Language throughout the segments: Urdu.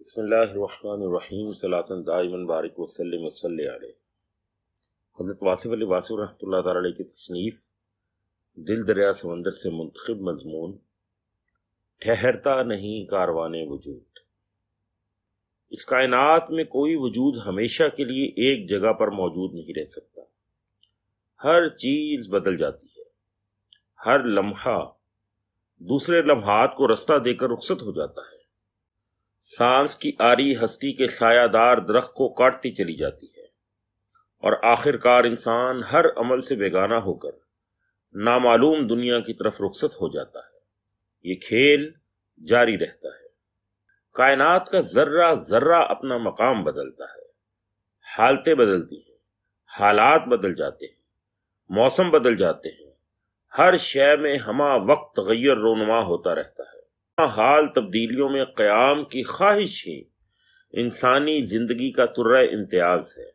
بسم اللہ الرحمن الرحیم صلاۃ دائما بارک وسلم وصلی علیہ۔ حضرت واصف علی واصف رحمۃ اللہ تعالی علیہ کی تصنیف دل دریا سمندر سے منتخب مضمون ٹھہرتا نہیں کاروان وجود۔ اس کائنات میں کوئی وجود ہمیشہ کے لیے ایک جگہ پر موجود نہیں رہ سکتا، ہر چیز بدل جاتی ہے، ہر لمحہ دوسرے لمحات کو رستہ دے کر رخصت ہو جاتا ہے۔ سانس کی آری ہستی کے سایہ دار درخت کو کاٹتی چلی جاتی ہے، اور آخر کار انسان ہر عمل سے بیگانہ ہو کر نامعلوم دنیا کی طرف رخصت ہو جاتا ہے۔ یہ کھیل جاری رہتا ہے۔ کائنات کا ذرہ ذرہ اپنا مقام بدلتا ہے، حالتیں بدلتی ہیں، حالات بدل جاتے ہیں، موسم بدل جاتے ہیں، ہر شے میں ہمہ وقت تغیر رونما ہوتا رہتا ہے۔ حال تبدیلیوں میں قیام کی خواہش ہی انسانی زندگی کا طرہ امتیاز ہے۔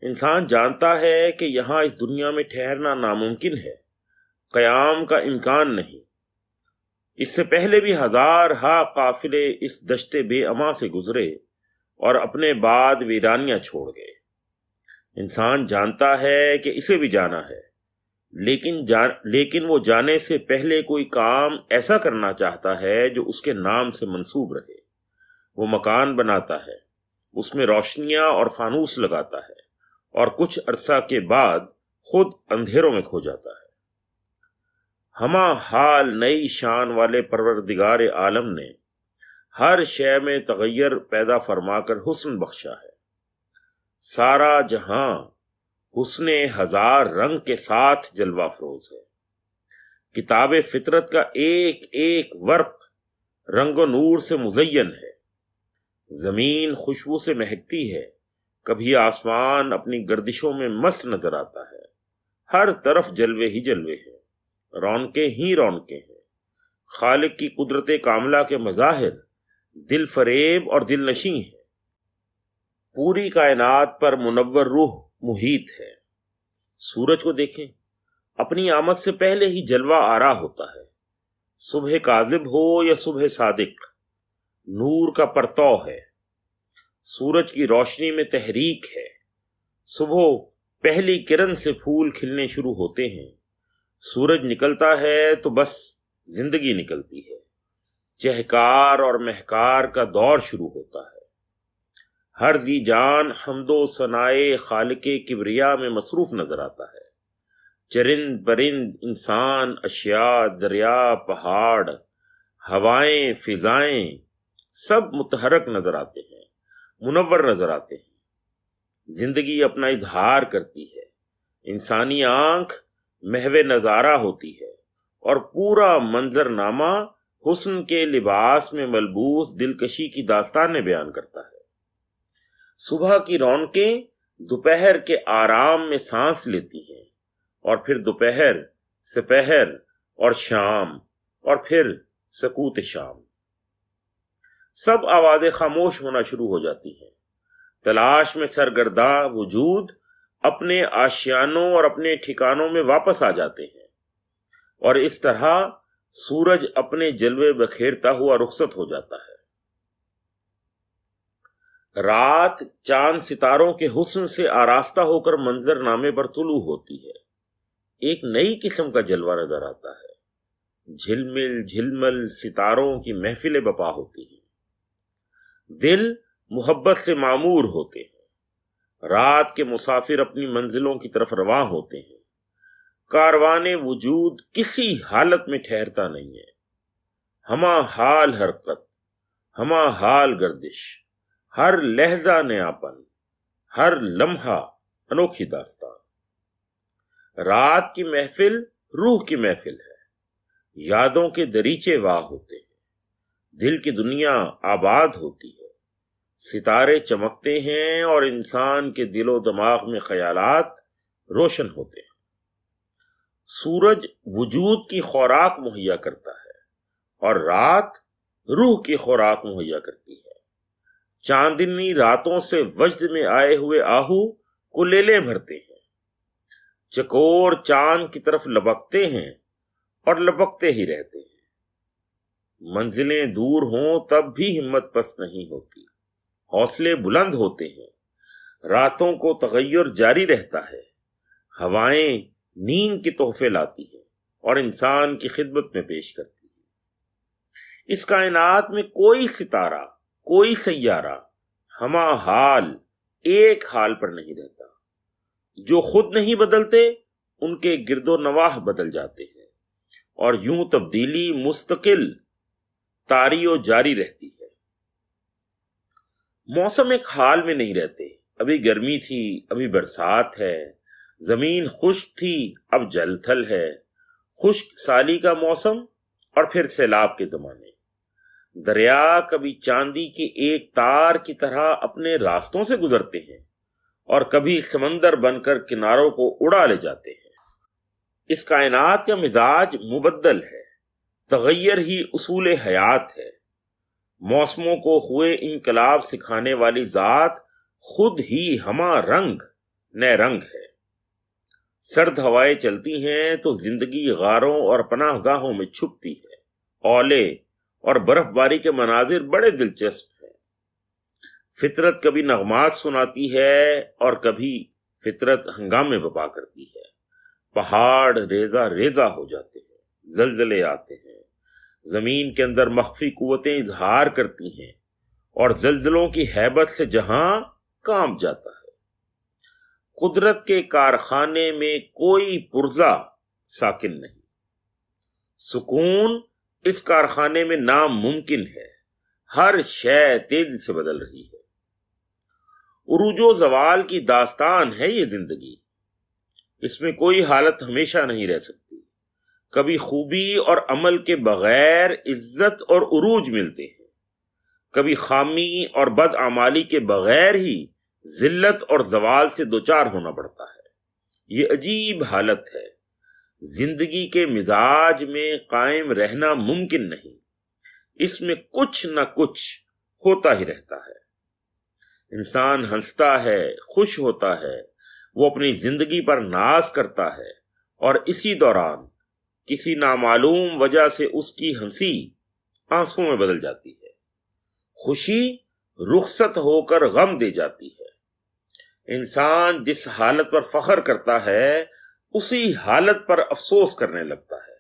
انسان جانتا ہے کہ یہاں اس دنیا میں ٹھہرنا ناممکن ہے، قیام کا امکان نہیں۔ اس سے پہلے بھی ہزارہا قافلے اس دشت بے اما سے گزرے اور اپنے بعد ویرانیاں چھوڑ گئے۔ انسان جانتا ہے کہ اسے بھی جانا ہے، لیکن وہ جانے سے پہلے کوئی کام ایسا کرنا چاہتا ہے جو اس کے نام سے منسوب رہے۔ وہ مکان بناتا ہے، اس میں روشنیاں اور فانوس لگاتا ہے، اور کچھ عرصہ کے بعد خود اندھیروں میں کھو جاتا ہے۔ ہمہ حال نئی شان والے پروردگار عالم نے ہر شے میں تغیر پیدا فرما کر حسن بخشا ہے۔ سارا جہاں حسن ہزار رنگ کے ساتھ جلوہ افروز ہے۔ کتاب فطرت کا ایک ایک ورق رنگ و نور سے مزین ہے۔ زمین خوشبو سے مہکتی ہے، کبھی آسمان اپنی گردشوں میں مست نظر آتا ہے۔ ہر طرف جلوے ہی جلوے ہیں، رونقیں ہی رونقیں ہیں۔ خالق کی قدرت کاملہ کے مظاہر دل فریب اور دل نشیں ہیں۔ پوری کائنات پر منور روح محیط ہے۔ سورج کو دیکھیں، اپنی آمد سے پہلے ہی جلوہ آرا ہوتا ہے۔ صبح کاذب ہو یا صبح صادق، نور کا پرتو ہے۔ سورج کی روشنی میں تحریک ہے۔ صبح پہلی کرن سے پھول کھلنے شروع ہوتے ہیں۔ سورج نکلتا ہے تو بس زندگی نکلتی ہے۔ چہکار اور مہکار کا دور شروع ہوتا ہے۔ ہر ذی جان حمد و ثنائے خالق کبریا میں مصروف نظر آتا ہے۔ چرند پرند، انسان، اشیاء، دریا، پہاڑ، ہوائیں، فضائیں سب متحرک نظر آتے ہیں، منور نظر آتے ہیں۔ زندگی اپنا اظہار کرتی ہے۔ انسانی آنکھ محو نظارہ ہوتی ہے، اور پورا منظر نامہ حسن کے لباس میں ملبوس دلکشی کی داستانیں بیان کرتا ہے۔ صبح کی رونقیں دوپہر کے آرام میں سانس لیتی ہیں، اور پھر دوپہر، سپہر اور شام، اور پھر سکوت شام۔ سب آوازیں خاموش ہونا شروع ہو جاتی ہیں۔ تلاش میں سرگرداں وجود اپنے آشیانوں اور اپنے ٹھکانوں میں واپس آ جاتے ہیں، اور اس طرح سورج اپنے جلوے بکھیرتا ہوا رخصت ہو جاتا ہے۔ رات چاند ستاروں کے حسن سے آراستہ ہو کر منظر نامے پر طلوع ہوتی ہے۔ ایک نئی قسم کا جلوہ نظر آتا ہے۔ جھلمل جھلمل ستاروں کی محفلیں بپا ہوتی ہیں۔ دل محبت سے معمور ہوتے ہیں۔ رات کے مسافر اپنی منزلوں کی طرف رواں ہوتے ہیں۔ کاروان وجود کسی حالت میں ٹھہرتا نہیں ہے۔ ہمہ حال حرکت، ہمہ حال گردش، ہر لہجہ نیاپن، ہر لمحہ انوکھی داستان۔ رات کی محفل روح کی محفل ہے۔ یادوں کے دریچے واہ ہوتے ہیں، دل کی دنیا آباد ہوتی ہے۔ ستارے چمکتے ہیں اور انسان کے دل و دماغ میں خیالات روشن ہوتے ہیں۔ سورج وجود کی خوراک مہیا کرتا ہے، اور رات روح کی خوراک مہیا کرتی ہے۔ چاندنی راتوں سے وجد میں آئے ہوئے آہو کو لیلے بھرتے ہیں۔ چکور چاند کی طرف لپکتے ہیں اور لپکتے ہی رہتے ہیں۔ منزلیں دور ہوں تب بھی ہمت پست نہیں ہوتی، حوصلے بلند ہوتے ہیں، راتوں کو تغیر جاری رہتا ہے، ہوائیں نیند کے تحفے لاتی ہیں اور انسان کی خدمت میں پیش کرتی ہیں۔ اس کائنات میں کوئی ستارہ، کوئی سیارہ ہمہ حال ایک حال پر نہیں رہتا، جو خود نہیں بدلتے ان کے گرد و نواح بدل جاتے ہیں، اور یوں تبدیلی مستقل طاری و جاری رہتی ہے۔ موسم ایک حال میں نہیں رہتے، ابھی گرمی تھی، ابھی برسات ہے، زمین خشک تھی، اب جل تھل ہے، خشک سالی کا موسم اور پھر سیلاب کے زمانے۔ دریا کبھی چاندی کے ایک تار کی طرح اپنے راستوں سے گزرتے ہیں اور کبھی سمندر بن کر کناروں کو اڑا لے جاتے ہیں۔ اس کائنات کا مزاج مبدل ہے، تغیر ہی اصول حیات ہے۔ موسموں کو ہوئے انقلاب سکھانے والی ذات خود ہی ہمہ رنگ نئے رنگ ہے۔ سرد ہوائیں چلتی ہیں تو زندگی غاروں اور پناہ گاہوں میں چھپتی ہے۔ اولے اور برف باری کے مناظر بڑے دلچسپ ہیں۔ فطرت کبھی نغمات سناتی ہے اور کبھی فطرت ہنگامے بپا کرتی ہے۔ پہاڑ ریزہ ریزہ ہو جاتے ہیں، زلزلے آتے ہیں، زمین کے اندر مخفی قوتیں اظہار کرتی ہیں اور زلزلوں کی ہیبت سے جہاں کانپ جاتا ہے۔ قدرت کے کارخانے میں کوئی پرزہ ساکن نہیں، سکون اس کارخانے میں ناممکن ہے، ہر شے تیزی سے بدل رہی ہے۔ عروج و زوال کی داستان ہے یہ زندگی، اس میں کوئی حالت ہمیشہ نہیں رہ سکتی۔ کبھی خوبی اور عمل کے بغیر عزت اور عروج ملتے ہیں، کبھی خامی اور بدعمالی کے بغیر ہی ذلت اور زوال سے دوچار ہونا پڑتا ہے۔ یہ عجیب حالت ہے، زندگی کے مزاج میں قائم رہنا ممکن نہیں، اس میں کچھ نہ کچھ ہوتا ہی رہتا ہے۔ انسان ہنستا ہے، خوش ہوتا ہے، وہ اپنی زندگی پر ناز کرتا ہے، اور اسی دوران کسی نامعلوم وجہ سے اس کی ہنسی آنسوں میں بدل جاتی ہے، خوشی رخصت ہو کر غم دے جاتی ہے۔ انسان جس حالت پر فخر کرتا ہے اسی حالت پر افسوس کرنے لگتا ہے،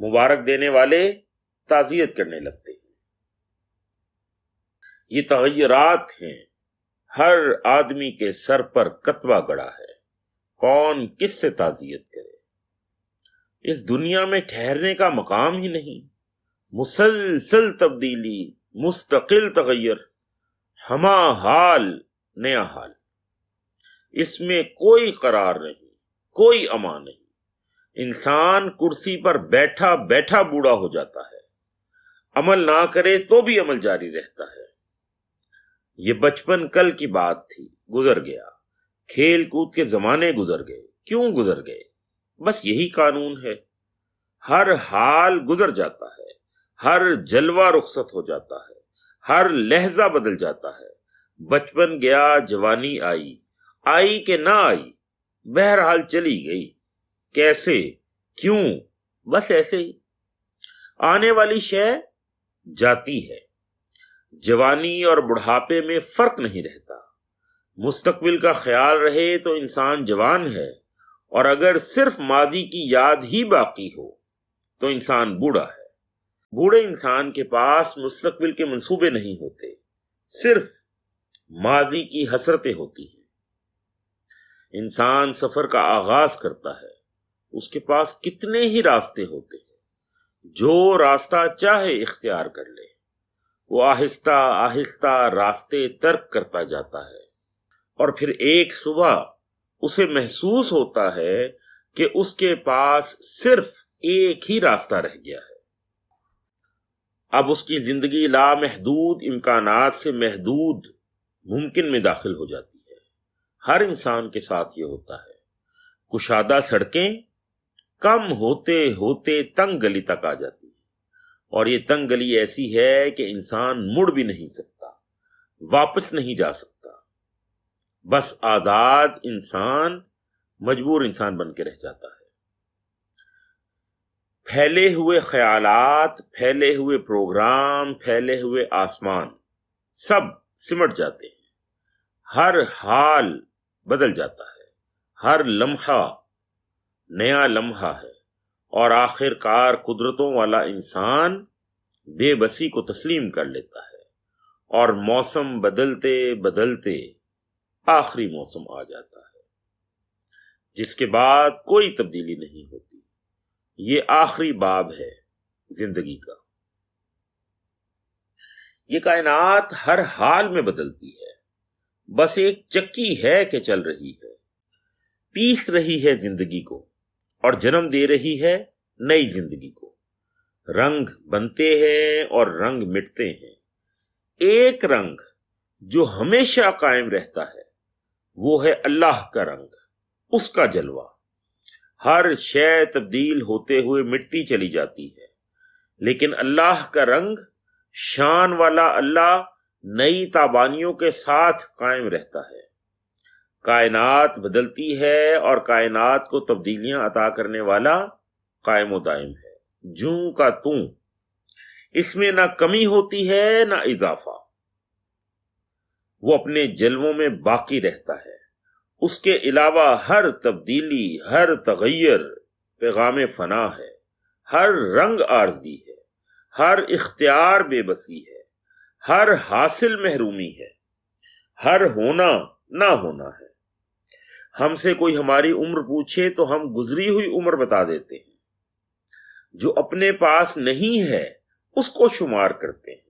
مبارک دینے والے تعزیت کرنے لگتے ہیں۔ یہ تغیرات ہیں، ہر آدمی کے سر پر کتبہ گڑا ہے، کون کس سے تعزیت کرے۔ اس دنیا میں ٹھہرنے کا مقام ہی نہیں، مسلسل تبدیلی، مستقل تغیر، ہمہ حال نیا حال۔ اس میں کوئی قرار نہیں، کوئی امان نہیں۔ انسان کرسی پر بیٹھا بیٹھا بوڑھا ہو جاتا ہے، عمل نہ کرے تو بھی عمل جاری رہتا ہے۔ یہ بچپن کل کی بات تھی، گزر گیا، کھیل کود کے زمانے گزر گئے۔ کیوں گزر گئے؟ بس یہی قانون ہے، ہر حال گزر جاتا ہے، ہر جلوہ رخصت ہو جاتا ہے، ہر لہجہ بدل جاتا ہے۔ بچپن گیا، جوانی آئی، آئی کہ نہ آئی، بہرحال چلی گئی۔ کیسے؟ کیوں؟ بس ایسے ہی۔ آنے والی شے جاتی ہے، جوانی اور بڑھاپے میں فرق نہیں رہتا۔ مستقبل کا خیال رہے تو انسان جوان ہے، اور اگر صرف ماضی کی یاد ہی باقی ہو تو انسان بوڑھا ہے۔ بوڑھے انسان کے پاس مستقبل کے منصوبے نہیں ہوتے، صرف ماضی کی حسرتیں ہوتی ہیں۔ انسان سفر کا آغاز کرتا ہے، اس کے پاس کتنے ہی راستے ہوتے ہیں، جو راستہ چاہے اختیار کر لے، وہ آہستہ آہستہ راستے ترک کرتا جاتا ہے، اور پھر ایک صبح اسے محسوس ہوتا ہے کہ اس کے پاس صرف ایک ہی راستہ رہ گیا ہے۔ اب اس کی زندگی لامحدود امکانات سے محدود ممکن میں داخل ہو جاتی ہے۔ ہر انسان کے ساتھ یہ ہوتا ہے، کشادہ سڑکیں کم ہوتے ہوتے تنگ گلی تک آ جاتی ہیں، اور یہ تنگ گلی ایسی ہے کہ انسان مڑ بھی نہیں سکتا، واپس نہیں جا سکتا، بس آزاد انسان مجبور انسان بن کے رہ جاتا ہے۔ پھیلے ہوئے خیالات، پھیلے ہوئے پروگرام، پھیلے ہوئے آسمان سب سمٹ جاتے ہیں، ہر حال بدل جاتا ہے، ہر لمحہ نیا لمحہ ہے، اور آخر کار قدرتوں والا انسان بے بسی کو تسلیم کر لیتا ہے، اور موسم بدلتے بدلتے آخری موسم آ جاتا ہے جس کے بعد کوئی تبدیلی نہیں ہوتی۔ یہ آخری باب ہے زندگی کا۔ یہ کائنات ہر حال میں بدلتی ہے، بس ایک چکی ہے کہ چل رہی ہے، پیس رہی ہے زندگی کو اور جنم دے رہی ہے نئی زندگی کو۔ رنگ بنتے ہیں اور رنگ مٹتے ہیں، ایک رنگ جو ہمیشہ قائم رہتا ہے وہ ہے اللہ کا رنگ، اس کا جلوہ۔ ہر شے تبدیل ہوتے ہوئے مٹتی چلی جاتی ہے، لیکن اللہ کا رنگ، شان والا اللہ، نئی تابانیوں کے ساتھ قائم رہتا ہے۔ کائنات بدلتی ہے اور کائنات کو تبدیلیاں عطا کرنے والا قائم و دائم ہے، جوں کا توں، اس میں نہ کمی ہوتی ہے نہ اضافہ، وہ اپنے جلووں میں باقی رہتا ہے۔ اس کے علاوہ ہر تبدیلی، ہر تغیر پیغام فنا ہے، ہر رنگ عارضی ہے، ہر اختیار بے بسی ہے، ہر حاصل محرومی ہے، ہر ہونا نہ ہونا ہے۔ ہم سے کوئی ہماری عمر پوچھے تو ہم گزری ہوئی عمر بتا دیتے ہیں، جو اپنے پاس نہیں ہے اس کو شمار کرتے ہیں،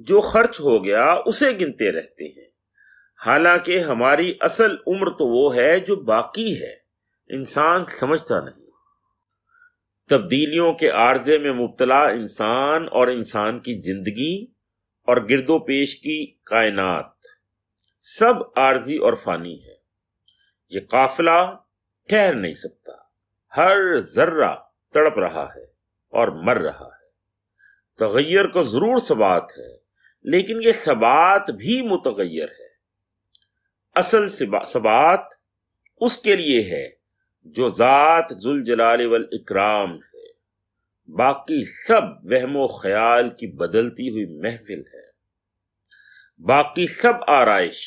جو خرچ ہو گیا اسے گنتے رہتے ہیں، حالانکہ ہماری اصل عمر تو وہ ہے جو باقی ہے، انسان سمجھتا نہیں۔ تبدیلیوں کے عارضے میں مبتلا انسان اور انسان کی زندگی اور گرد و پیش کی کائنات سب عارضی اور فانی ہے۔ یہ قافلہ ٹھہر نہیں سکتا، ہر ذرہ تڑپ رہا ہے اور مر رہا ہے۔ تغیر کو ضرور ثبات ہے، لیکن یہ ثبات بھی متغیر ہے۔ اصل ثبات اس کے لیے ہے جو ذات ذوالجلال والاکرام ہے، باقی سب وہم و خیال کی بدلتی ہوئی محفل ہے، باقی سب آرائش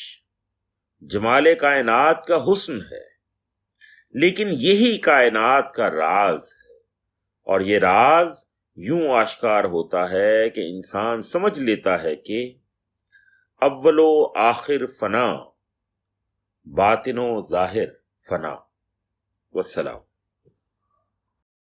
جمال کائنات کا حسن ہے، لیکن یہی کائنات کا راز ہے، اور یہ راز یوں آشکار ہوتا ہے کہ انسان سمجھ لیتا ہے کہ اول و آخر فنا، باطن و ظاہر فنا۔ والسلام۔